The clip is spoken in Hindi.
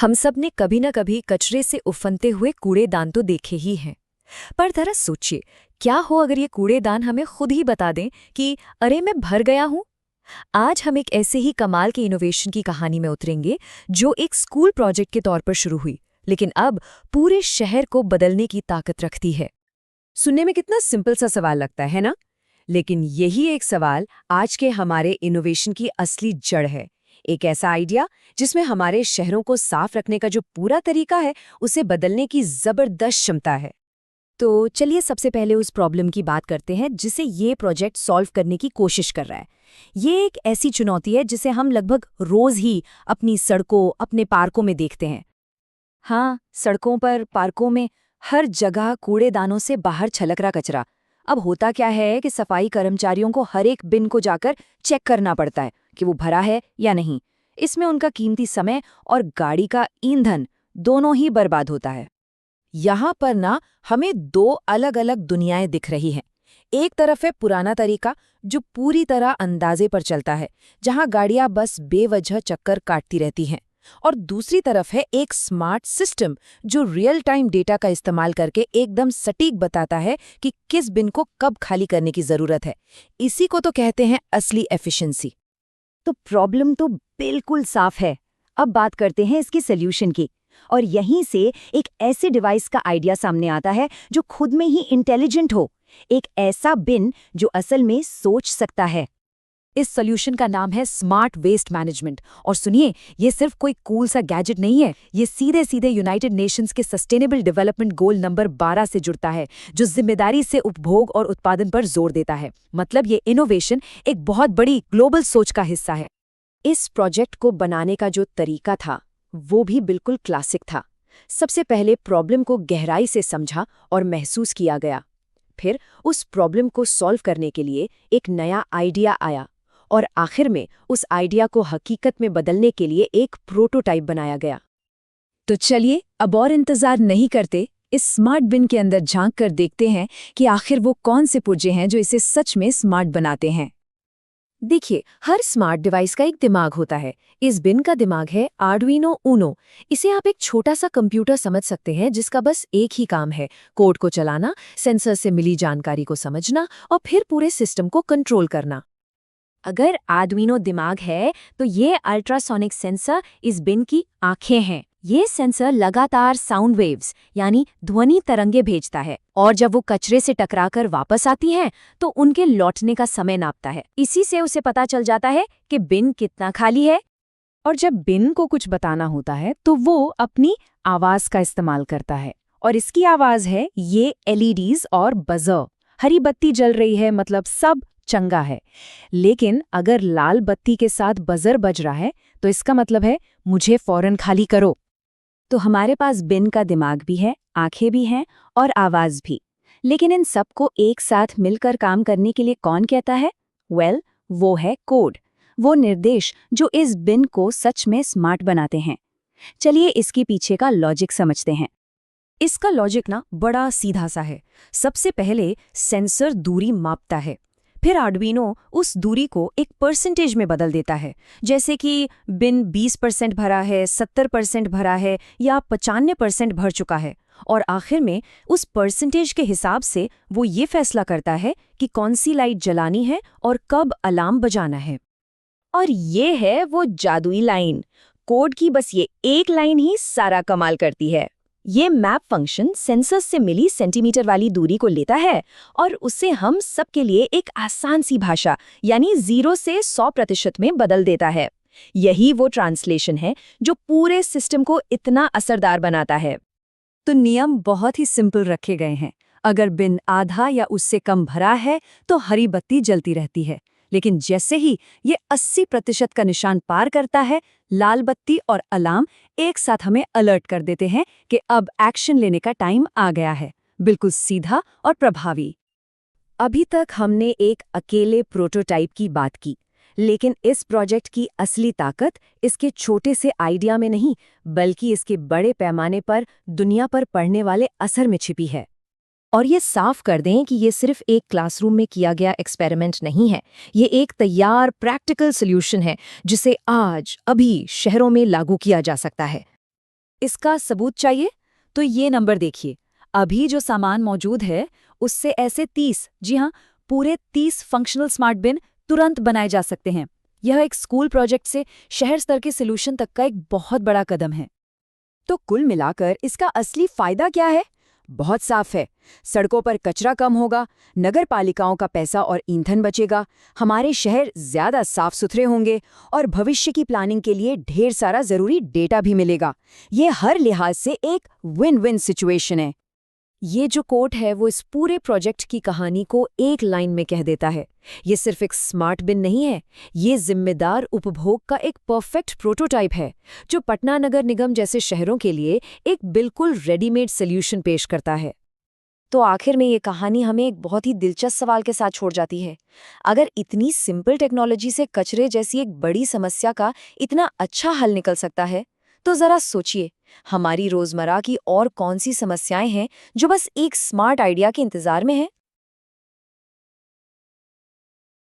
हम सब ने कभी न कभी कचरे से उफनते हुए कूड़ेदान तो देखे ही हैं। पर जरा सोचिए, क्या हो अगर ये कूड़ेदान हमें खुद ही बता दें कि अरे मैं भर गया हूं। आज हम एक ऐसे ही कमाल के इनोवेशन की कहानी में उतरेंगे जो एक स्कूल प्रोजेक्ट के तौर पर शुरू हुई, लेकिन अब पूरे शहर को बदलने की ताकत रखती है। सुनने में कितना सिंपल सा सवाल लगता है ना? लेकिन यही एक सवाल आज के हमारे इनोवेशन की असली जड़ है। एक ऐसा आइडिया जिसमें हमारे शहरों को साफ रखने का जो पूरा तरीका है उसे बदलने की जबरदस्त क्षमता है। तो चलिए सबसे पहले उस प्रॉब्लम की बात करते हैं जिसे ये प्रोजेक्ट सॉल्व करने की कोशिश कर रहा है। ये एक ऐसी चुनौती है जिसे हम लगभग रोज ही अपनी सड़कों, अपने पार्कों में देखते हैं। हाँ, सड़कों पर, पार्कों में हर जगह कूड़ेदानों से बाहर छलक रहा कचरा। अब होता क्या है कि सफाई कर्मचारियों को हर एक बिन को जाकर चेक करना पड़ता है कि वो भरा है या नहीं। इसमें उनका कीमती समय और गाड़ी का ईंधन दोनों ही बर्बाद होता है। यहाँ पर ना हमें दो अलग अलग दुनियाएं दिख रही हैं। एक तरफ है पुराना तरीका जो पूरी तरह अंदाजे पर चलता है, जहाँ गाड़ियां बस बेवजह चक्कर काटती रहती हैं, और दूसरी तरफ है एक स्मार्ट सिस्टम जो रियल टाइम डेटा का इस्तेमाल करके एकदम सटीक बताता है कि किस बिन को कब खाली करने की जरूरत है। इसी को तो कहते हैं असली एफिशिएंसी। तो प्रॉब्लम तो बिल्कुल साफ है। अब बात करते हैं इसकी सॉल्यूशन की, और यहीं से एक ऐसे डिवाइस का आइडिया सामने आता है जो खुद में ही इंटेलिजेंट हो, एक ऐसा बिन जो असल में सोच सकता है। इस सॉल्यूशन का नाम है स्मार्ट वेस्ट मैनेजमेंट। और सुनिए, ये सिर्फ कोई कूल सा गैजेट नहीं है, ये सीधे सीधे यूनाइटेड नेशंस के सस्टेनेबल डेवलपमेंट गोल नंबर 12 से जुड़ता है, जो जिम्मेदारी से उपभोग और उत्पादन पर जोर देता है। मतलब ये इनोवेशन एक बहुत बड़ी ग्लोबल सोच का हिस्सा है। इस प्रोजेक्ट को बनाने का जो तरीका था वो भी बिल्कुल क्लासिक था। सबसे पहले प्रॉब्लम को गहराई से समझा और महसूस किया गया। फिर उस प्रॉब्लम को सॉल्व करने के लिए एक नया आइडिया आया, और आखिर में उस आइडिया को हकीकत में बदलने के लिए एक प्रोटोटाइप बनाया गया। तो चलिए अब और इंतजार नहीं करते, इस स्मार्ट बिन के अंदर झांक कर देखते हैं कि आखिर वो कौन से पुर्जे हैं जो इसे सच में स्मार्ट बनाते हैं। देखिए, हर स्मार्ट डिवाइस का एक दिमाग होता है। इस बिन का दिमाग है आर्डुइनो ऊनो। इसे आप एक छोटा सा कंप्यूटर समझ सकते हैं जिसका बस एक ही काम है, कोड को चलाना, सेंसर से मिली जानकारी को समझना और फिर पूरे सिस्टम को कंट्रोल करना। अगर आर्डुइनो दिमाग है तो ये अल्ट्रासोनिक सेंसर इस बिन की आंखें हैं। ये सेंसर लगातार साउंड वेव्स यानी ध्वनि तरंगे भेजता है, और जब वो कचरे से टकराकर वापस आती हैं तो उनके लौटने का समय नापता है। इसी से उसे पता चल जाता है कि बिन कितना खाली है। और जब बिन को कुछ बताना होता है तो वो अपनी आवाज का इस्तेमाल करता है, और इसकी आवाज है ये एलईडीज और बजर। हरी बत्ती जल रही है मतलब सब चंगा है, लेकिन अगर लाल बत्ती के साथ बजर बज रहा है तो इसका मतलब है मुझे फौरन खाली करो। तो हमारे पास बिन का दिमाग भी है, आंखें भी हैं और आवाज भी, लेकिन इन सबको एक साथ मिलकर काम करने के लिए कौन कहता है? वो है कोड, वो निर्देश जो इस बिन को सच में स्मार्ट बनाते हैं। चलिए इसके पीछे का लॉजिक समझते हैं। इसका लॉजिक ना बड़ा सीधा सा है। सबसे पहले सेंसर दूरी मापता है, फिर आर्डुइनो उस दूरी को एक परसेंटेज में बदल देता है, जैसे कि बिन 20% भरा है, 70% भरा है या 95% भर चुका है। और आखिर में उस परसेंटेज के हिसाब से वो ये फैसला करता है कि कौन सी लाइट जलानी है और कब अलार्म बजाना है। और ये है वो जादुई लाइन। कोड की बस ये एक लाइन ही सारा कमाल करती है। ये मैप फंक्शन सेंसर से मिली सेंटीमीटर वाली दूरी को लेता है और उसे हम सबके लिए एक आसान सी भाषा यानी 0 से 100% में बदल देता है। यही वो ट्रांसलेशन है जो पूरे सिस्टम को इतना असरदार बनाता है। तो नियम बहुत ही सिंपल रखे गए हैं। अगर बिन आधा या उससे कम भरा है तो हरी बत्ती जलती रहती है, लेकिन जैसे ही ये 80% का निशान पार करता है, लाल बत्ती और अलार्म एक साथ हमें अलर्ट कर देते हैं कि अब एक्शन लेने का टाइम आ गया है। बिल्कुल सीधा और प्रभावी। अभी तक हमने एक अकेले प्रोटोटाइप की बात की, लेकिन इस प्रोजेक्ट की असली ताकत इसके छोटे से आइडिया में नहीं, बल्कि इसके बड़े पैमाने पर दुनिया पर पड़ने वाले असर में छिपी है। और ये साफ कर दें कि ये सिर्फ एक क्लासरूम में किया गया एक्सपेरिमेंट नहीं है। ये एक तैयार प्रैक्टिकल सॉल्यूशन है जिसे आज अभी शहरों में लागू किया जा सकता है। इसका सबूत चाहिए? तो ये नंबर देखिए। अभी जो सामान मौजूद है उससे ऐसे 30, जी हाँ, पूरे 30 फंक्शनल स्मार्ट बिन तुरंत बनाए जा सकते हैं। यह एक स्कूल प्रोजेक्ट से शहर स्तर के सॉल्यूशन तक का एक बहुत बड़ा कदम है। तो कुल मिलाकर इसका असली फायदा क्या है? बहुत साफ है। सड़कों पर कचरा कम होगा, नगर पालिकाओं का पैसा और ईंधन बचेगा, हमारे शहर ज्यादा साफ सुथरे होंगे और भविष्य की प्लानिंग के लिए ढेर सारा जरूरी डेटा भी मिलेगा। ये हर लिहाज से एक विन विन सिचुएशन है। ये जो कोट है वो इस पूरे प्रोजेक्ट की कहानी को एक लाइन में कह देता है। ये सिर्फ एक स्मार्ट बिन नहीं है, ये जिम्मेदार उपभोग का एक परफेक्ट प्रोटोटाइप है जो पटना नगर निगम जैसे शहरों के लिए एक बिल्कुल रेडीमेड सॉल्यूशन पेश करता है। तो आखिर में ये कहानी हमें एक बहुत ही दिलचस्प सवाल के साथ छोड़ जाती है। अगर इतनी सिंपल टेक्नोलॉजी से कचरे जैसी एक बड़ी समस्या का इतना अच्छा हल निकल सकता है, तो जरा सोचिए, हमारी रोजमर्रा की और कौन सी समस्याएं हैं जो बस एक स्मार्ट आइडिया के इंतजार में हैं?